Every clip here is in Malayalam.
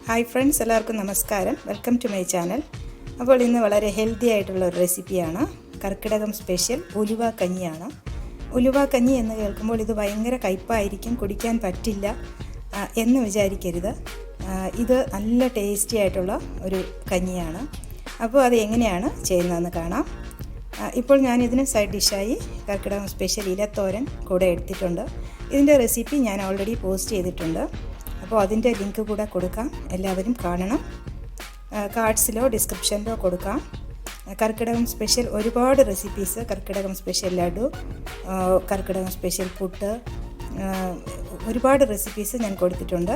ഹായ് ഫ്രണ്ട്സ്, എല്ലാവർക്കും നമസ്കാരം. Welcome to my channel. അപ്പോൾ ഇന്ന് വളരെ ഹെൽത്തി ആയിട്ടുള്ള ഒരു റെസിപ്പിയാണ്. കർക്കിടകം സ്പെഷ്യൽ ഉലുവ കഞ്ഞിയാണ്. ഉലുവ കഞ്ഞി എന്ന് കേൾക്കുമ്പോൾ ഇത് ഭയങ്കര കയ്പ്പായിരിക്കും, കുടിക്കാൻ പറ്റില്ല എന്ന് വിചാരിക്കരുത്. ഇത് നല്ല ടേസ്റ്റി ആയിട്ടുള്ള ഒരു കഞ്ഞിയാണ്. അപ്പോൾ അത് എങ്ങനെയാണ് ചെയ്യുന്നതെന്ന് കാണാം. ഇപ്പോൾ ഞാനിതിന് സൈഡ് ഡിഷായി കർക്കിടകം സ്പെഷ്യൽ ഇലത്തോരൻ കൂടെ എടുത്തിട്ടുണ്ട്. ഇതിൻ്റെ റെസിപ്പി ഞാൻ ഓൾറെഡി പോസ്റ്റ് ചെയ്തിട്ടുണ്ട്. അപ്പോൾ അതിൻ്റെ ലിങ്ക് കൂടെ കൊടുക്കാം, എല്ലാവരും കാണണം. കാർഡ്സിലോ ഡിസ്ക്രിപ്ഷനിലോ കൊടുക്കാം. കർക്കിടകം സ്പെഷ്യൽ ഒരുപാട് റെസിപ്പീസ്, കർക്കിടകം സ്പെഷ്യൽ ലഡു, കർക്കിടകം സ്പെഷ്യൽ പുട്ട്, ഒരുപാട് റെസിപ്പീസ് ഞാൻ കൊടുത്തിട്ടുണ്ട്.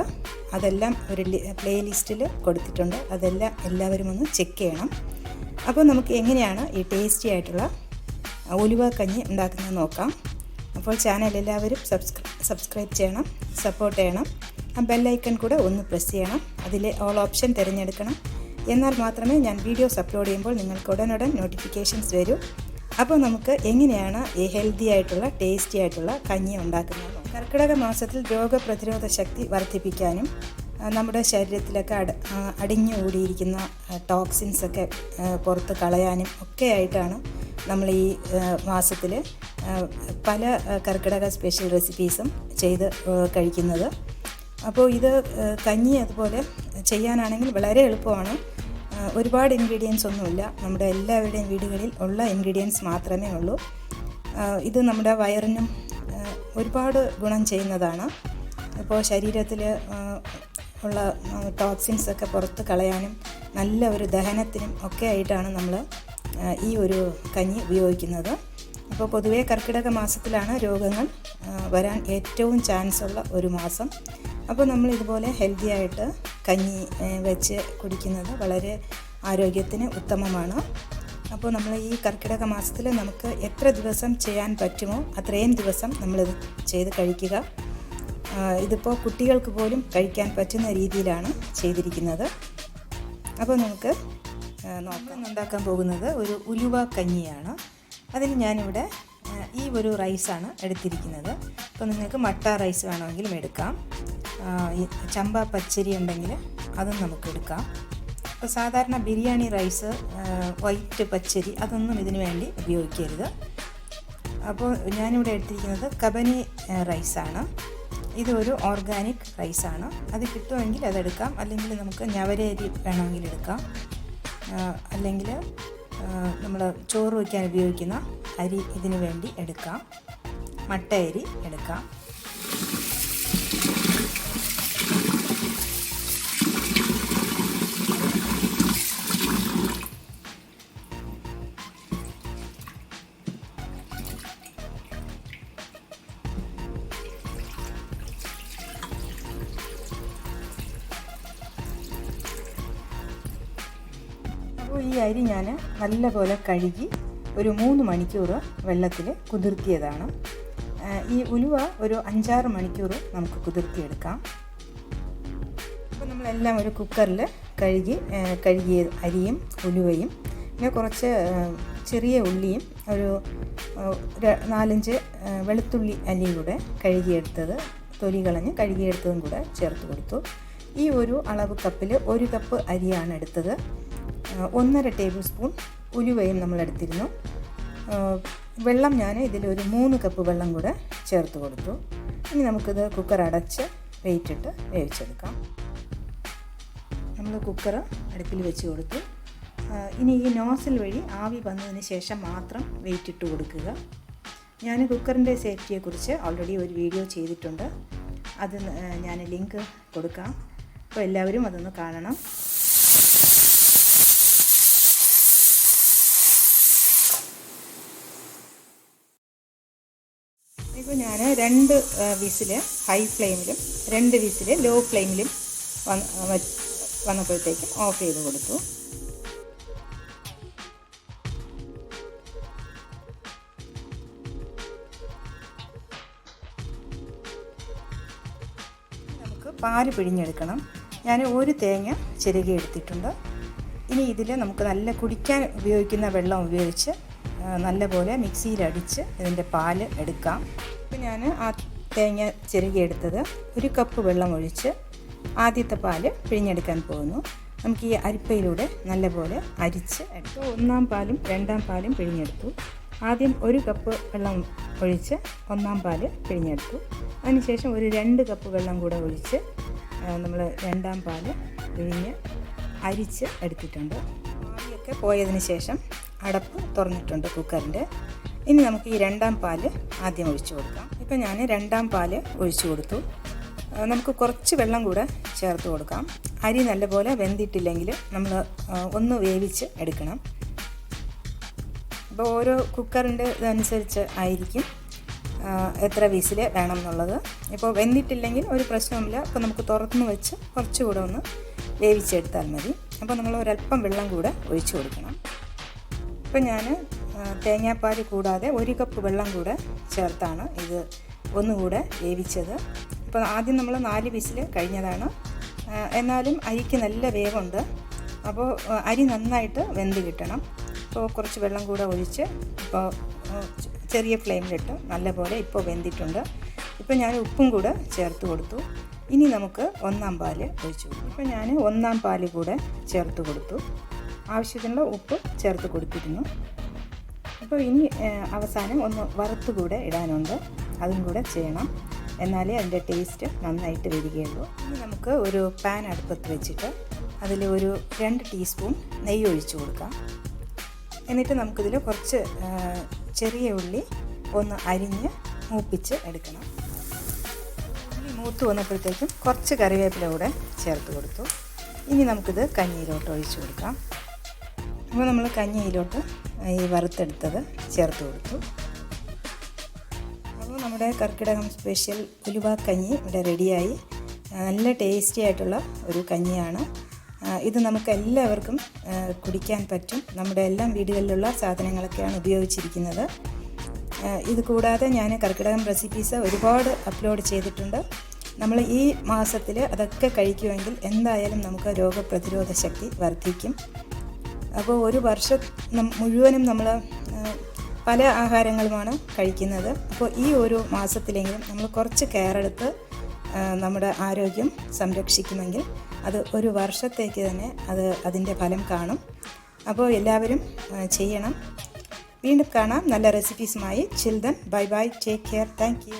അതെല്ലാം ഒരു പ്ലേലിസ്റ്റിൽ കൊടുത്തിട്ടുണ്ട്. അതെല്ലാം എല്ലാവരും ഒന്ന് ചെക്ക് ചെയ്യണം. അപ്പോൾ നമുക്ക് എങ്ങനെയാണ് ഈ ടേസ്റ്റി ആയിട്ടുള്ള ഉലുവ കഞ്ഞി ഉണ്ടാക്കുന്നത് നോക്കാം. അപ്പോൾ ചാനൽ എല്ലാവരും സബ്സ്ക്രൈബ് ചെയ്യണം, സപ്പോർട്ട് ചെയ്യണം. ആ ബെല്ലൈക്കൺ കൂടെ ഒന്ന് പ്രസ് ചെയ്യണം. അതിലെ ഓൾ ഓപ്ഷൻ തിരഞ്ഞെടുക്കണം. എന്നാൽ മാത്രമേ ഞാൻ വീഡിയോസ് അപ്ലോഡ് ചെയ്യുമ്പോൾ നിങ്ങൾക്ക് ഉടനുടൻ നോട്ടിഫിക്കേഷൻസ് വരൂ. അപ്പോൾ നമുക്ക് എങ്ങനെയാണ് ഈ ഹെൽത്തി ആയിട്ടുള്ള ടേസ്റ്റി ആയിട്ടുള്ള കഞ്ഞി ഉണ്ടാക്കുന്നത്. കർക്കിടക മാസത്തിൽ രോഗപ്രതിരോധ ശക്തി വർദ്ധിപ്പിക്കാനും നമ്മുടെ ശരീരത്തിലൊക്കെ അടിഞ്ഞുകൂടിയിരിക്കുന്ന ടോക്സിൻസൊക്കെ പുറത്ത് കളയാനും ഒക്കെ ആയിട്ടാണ് നമ്മൾ ഈ മാസത്തിൽ പല കർക്കിടക സ്പെഷ്യൽ റെസിപ്പീസും ചെയ്ത് കഴിക്കുന്നത്. അപ്പോൾ ഇത് കഞ്ഞി അതുപോലെ ചെയ്യാനാണെങ്കിൽ വളരെ എളുപ്പമാണ്. ഒരുപാട് ഇൻഗ്രീഡിയൻസ് ഒന്നുമില്ല, നമ്മുടെ എല്ലാവരുടെയും വീടുകളിൽ ഉള്ള ഇൻഗ്രീഡിയൻസ് മാത്രമേ ഉള്ളൂ. ഇത് നമ്മുടെ വയറിനും ഒരുപാട് ഗുണം ചെയ്യുന്നതാണ്. ഇപ്പോൾ ശരീരത്തിൽ ഉള്ള ടോക്സിൻസൊക്കെ പുറത്ത് കളയാനും നല്ല ഒരു ദഹനത്തിനും ഒക്കെ ആയിട്ടാണ് നമ്മൾ ഈ ഒരു കഞ്ഞി ഉപയോഗിക്കുന്നത്. അപ്പോൾ പൊതുവേ കർക്കിടക മാസത്തിലാണ് രോഗങ്ങൾ വരാൻ ഏറ്റവും ചാൻസ് ഉള്ള ഒരു മാസം. അപ്പോൾ നമ്മൾ ഇതുപോലെ ഹെൽത്തി ആയിട്ട് കഞ്ഞി വെച്ച് കുടിക്കുന്നത് വളരെ ആരോഗ്യത്തിന് ഉത്തമമാണ്. അപ്പോൾ നമ്മൾ ഈ കർക്കിടക മാസത്തിൽ നമുക്ക് എത്ര ദിവസം ചെയ്യാൻ പറ്റുമോ അത്രയും ദിവസം നമ്മളിത് ചെയ്ത് കഴിക്കുക. ഇതിപ്പോൾ കുട്ടികൾക്ക് പോലും കഴിക്കാൻ പറ്റുന്ന രീതിയിലാണ് ചെയ്തിരിക്കുന്നത്. അപ്പോൾ നമുക്ക് നോക്കാം. ഉണ്ടാക്കാൻ പോകുന്നത് ഒരു ഉലുവ കഞ്ഞിയാണ്. അതിന് ഞാനിവിടെ ഈ ഒരു റൈസാണ് എടുത്തിരിക്കുന്നത്. അപ്പോൾ നിങ്ങൾക്ക് മട്ട റൈസ് വേണമെങ്കിലും എടുക്കാം. ചമ്പ പച്ചരി ഉണ്ടെങ്കിൽ അതും നമുക്ക് എടുക്കാം. അപ്പോൾ സാധാരണ ബിരിയാണി റൈസ്, വൈറ്റ് പച്ചരി അതൊന്നും ഇതിനു വേണ്ടി ഉപയോഗിക്കരുത്. അപ്പോൾ ഞാനിവിടെ എടുത്തിരിക്കുന്നത് കബനി റൈസാണ്. ഇതൊരു ഓർഗാനിക് റൈസാണ്. അത് കിട്ടുമെങ്കിൽ അതെടുക്കാം, അല്ലെങ്കിൽ നമുക്ക് ഞവരരി വേണമെങ്കിൽ എടുക്കാം, അല്ലെങ്കിൽ നമ്മൾ ചോറ് വയ്ക്കാൻ ഉപയോഗിക്കുന്ന അരി ഇതിനു വേണ്ടി എടുക്കാം. മട്ട അരി എടുക്കാം. അപ്പോൾ ഈ അരി ഞാൻ നല്ലപോലെ കഴുകി ഒരു 3 മണിക്കൂർ വെള്ളത്തിൽ കുതിർത്തിയതാണ്. ഈ ഉലുവ ഒരു 5-6 മണിക്കൂർ നമുക്ക് കുതിർത്തിയെടുക്കാം. അപ്പോൾ നമ്മളെല്ലാം ഒരു കുക്കറിൽ കഴുകിയ അരിയും ഉലുവയും പിന്നെ കുറച്ച് ചെറിയ ഉള്ളിയും ഒരു 4-5 വെളുത്തുള്ളി അല്ലിയും കൂടെ കഴുകിയെടുത്തത്, തൊലി കളഞ്ഞ് കഴുകിയെടുത്തതും കൂടെ ചേർത്ത് കൊടുത്തു. ഈ ഒരു അളവ് കപ്പിൽ 1 കപ്പ് അരിയാണ് എടുത്തത്. 1.5 ടേബിൾ സ്പൂൺ ഉലുവയും നമ്മളെടുത്തിരുന്നു. വെള്ളം ഞാൻ ഇതിലൊരു 3 കപ്പ് വെള്ളം കൂടെ ചേർത്ത് കൊടുത്തു. ഇനി നമുക്കിത് കുക്കർ അടച്ച് വെയിറ്റിട്ട് വേവിച്ചെടുക്കാം. നമ്മൾ കുക്കർ അടുപ്പിൽ വെച്ച് കൊടുത്തു. ഇനി ഈ നോസിൽ വഴി ആവി വന്നതിന് ശേഷം മാത്രം വെയിറ്റിട്ട് കൊടുക്കുക. ഞാൻ കുക്കറിൻ്റെ സേഫ്റ്റിയെക്കുറിച്ച് ഓൾറെഡി ഒരു വീഡിയോ ചെയ്തിട്ടുണ്ട്. അത് ഞാൻ ലിങ്ക് കൊടുക്കാം. അപ്പോൾ എല്ലാവരും അതൊന്ന് കാണണം. ഇപ്പോൾ ഞാൻ 2 വിസിൽ ഹൈ ഫ്ലെയിമിലും 2 വിസിൽ ലോ ഫ്ലെയിമിലും വന്നപ്പോഴത്തേക്കും ഓഫ് ചെയ്ത് കൊടുത്തു. നമുക്ക് പാല് പിഴിഞ്ഞെടുക്കണം. ഞാൻ 1 തേങ്ങ ചിരകി എടുത്തിട്ടുണ്ട്. ഇനി ഇതിൽ നമുക്ക് നല്ല കുടിക്കാൻ ഉപയോഗിക്കുന്ന വെള്ളം ഉപയോഗിച്ച് നല്ലപോലെ മിക്സിയിലടിച്ച് ഇതിൻ്റെ പാല് എടുക്കാം. അപ്പോൾ ഞാൻ ആ തേങ്ങ ചിരകി എടുത്തത് 1 കപ്പ് വെള്ളം ഒഴിച്ച് ആദ്യത്തെ പാല് പിഴിഞ്ഞെടുക്കാൻ പോകുന്നു. നമുക്ക് ഈ അരിപ്പയിലൂടെ നല്ലപോലെ അരിച്ച് എടുത്തു. ഒന്നാം പാലും രണ്ടാം പാലും പിഴിഞ്ഞെടുത്തു. ആദ്യം 1 കപ്പ് വെള്ളം ഒഴിച്ച് ഒന്നാം പാല് പിഴിഞ്ഞെടുത്തു. അതിനുശേഷം ഒരു 2 കപ്പ് വെള്ളം കൂടെ ഒഴിച്ച് നമ്മൾ രണ്ടാം പാല് പിഴിഞ്ഞ് അരിച്ച് എടുത്തിട്ടുണ്ട്. ആവിയൊക്കെ പോയതിന് ശേഷം അടപ്പ് തുറന്നിട്ടുണ്ട് കുക്കറിൻ്റെ. ഇനി നമുക്ക് ഈ രണ്ടാം പാല് ആദ്യം ഒഴിച്ചു കൊടുക്കാം. ഇപ്പം ഞാൻ രണ്ടാം പാല് ഒഴിച്ചു കൊടുത്തു. നമുക്ക് കുറച്ച് വെള്ളം കൂടെ ചേർത്ത് കൊടുക്കാം. അരി നല്ലപോലെ വെന്തിട്ടില്ലെങ്കിൽ നമ്മൾ ഒന്ന് വേവിച്ച് എടുക്കണം. അപ്പോൾ ഓരോ കുക്കറിൻ്റെ ഇതനുസരിച്ച് ആയിരിക്കും എത്ര വിസിൽ വേണം എന്നുള്ളത്. ഇപ്പോൾ വെന്തിട്ടില്ലെങ്കിൽ ഒരു പ്രശ്നവുമില്ല. അപ്പോൾ നമുക്ക് തുറന്ന് വെച്ച് കുറച്ചുകൂടെ ഒന്ന് വേവിച്ചെടുത്താൽ മതി. അപ്പോൾ നമ്മൾ ഒരല്പം വെള്ളം കൂടെ ഒഴിച്ചു കൊടുക്കണം. ഇപ്പോൾ ഞാൻ തേങ്ങാപ്പാൽ കൂടാതെ 1 കപ്പ് വെള്ളം കൂടെ ചേർത്താണ് ഇത് ഒന്നുകൂടെ വേവിച്ചത്. ഇപ്പോൾ ആദ്യം നമ്മൾ 4 വിസിൽ കഴിഞ്ഞതാണ്. എന്നാലും അരിക്ക് നല്ല വേവുണ്ട്. അപ്പോൾ അരി നന്നായിട്ട് വെന്ത് കിട്ടണം. അപ്പോൾ കുറച്ച് വെള്ളം കൂടെ ഒഴിച്ച് ഇപ്പോൾ ചെറിയ ഫ്ലെയിമിലിട്ട് നല്ലപോലെ ഇപ്പോൾ വെന്തിട്ടുണ്ട്. ഇപ്പോൾ ഞാൻ ഉപ്പും കൂടെ ചേർത്ത് കൊടുത്തു. ഇനി നമുക്ക് ഒന്നാം പാല് ഒഴിച്ചു കൊടുക്കും. ഇപ്പോൾ ഞാൻ ഒന്നാം പാല് കൂടെ ചേർത്ത് കൊടുത്തു. ആവശ്യത്തിനുള്ള ഉപ്പ് ചേർത്ത് കൊടുത്തിരുന്നു. അപ്പോൾ ഇനി അവസാനം ഒന്ന് വറുത്ത് കൂടെ ഇടാനുണ്ട്. അതും കൂടെ ചെയ്യണം. എന്നാലേ അതിൻ്റെ ടേസ്റ്റ് നന്നായിട്ട് വരികയുള്ളൂ. ഇനി നമുക്ക് ഒരു പാൻ അടുപ്പത്ത് വെച്ചിട്ട് അതിൽ ഒരു 2 ടീസ്പൂൺ നെയ്യ് ഒഴിച്ചു കൊടുക്കാം. എന്നിട്ട് നമുക്കിതിൽ കുറച്ച് ചെറിയ ഉള്ളി ഒന്ന് അരിഞ്ഞ് മൂപ്പിച്ച് എടുക്കണം. ഉള്ളി മൂത്ത് വന്നപ്പോഴത്തേക്കും കുറച്ച് കറിവേപ്പില കൂടെ ചേർത്ത് കൊടുത്തു. ഇനി നമുക്കിത് കഞ്ഞിയിലോട്ട് ഒഴിച്ചു കൊടുക്കാം. അപ്പോൾ നമ്മൾ കഞ്ഞിയിലോട്ട് ഈ വറുത്തെടുത്തത് ചേർത്ത് കൊടുത്തു. അപ്പോൾ നമ്മുടെ കർക്കിടകം സ്പെഷ്യൽ ഉലുവ കഞ്ഞി ഇവിടെ റെഡിയായി. നല്ല ടേസ്റ്റി ആയിട്ടുള്ള ഒരു കഞ്ഞിയാണ് ഇത്. നമുക്ക് എല്ലാവർക്കും കുടിക്കാൻ പറ്റും. നമ്മുടെ എല്ലാം വീടുകളിലുള്ള സാധനങ്ങളൊക്കെയാണ് ഉപയോഗിച്ചിരിക്കുന്നത്. ഇത് കൂടാതെ ഞാൻ കർക്കിടകം റെസിപ്പീസ് ഒരുപാട് അപ്ലോഡ് ചെയ്തിട്ടുണ്ട്. നമ്മൾ ഈ മാസത്തിൽ അതൊക്കെ കഴിക്കുമെങ്കിൽ എന്തായാലും നമുക്ക് രോഗപ്രതിരോധ ശക്തി വർദ്ധിക്കും. അപ്പോൾ ഒരു വർഷം മുഴുവനും നമ്മൾ പല ആഹാരങ്ങളുമാണ് കഴിക്കുന്നത്. അപ്പോൾ ഈ ഒരു മാസത്തിലെങ്കിലും നമ്മൾ കുറച്ച് കെയർ എടുത്ത് നമ്മുടെ ആരോഗ്യം സംരക്ഷിക്കുമെങ്കിൽ അത് ഒരു വർഷത്തേക്ക് തന്നെ അതിൻ്റെ ഫലം കാണും. അപ്പോൾ എല്ലാവരും ചെയ്യണം. വീണ്ടും കാണാം നല്ല റെസിപ്പീസുമായി. Children bye bye, take care, thank U.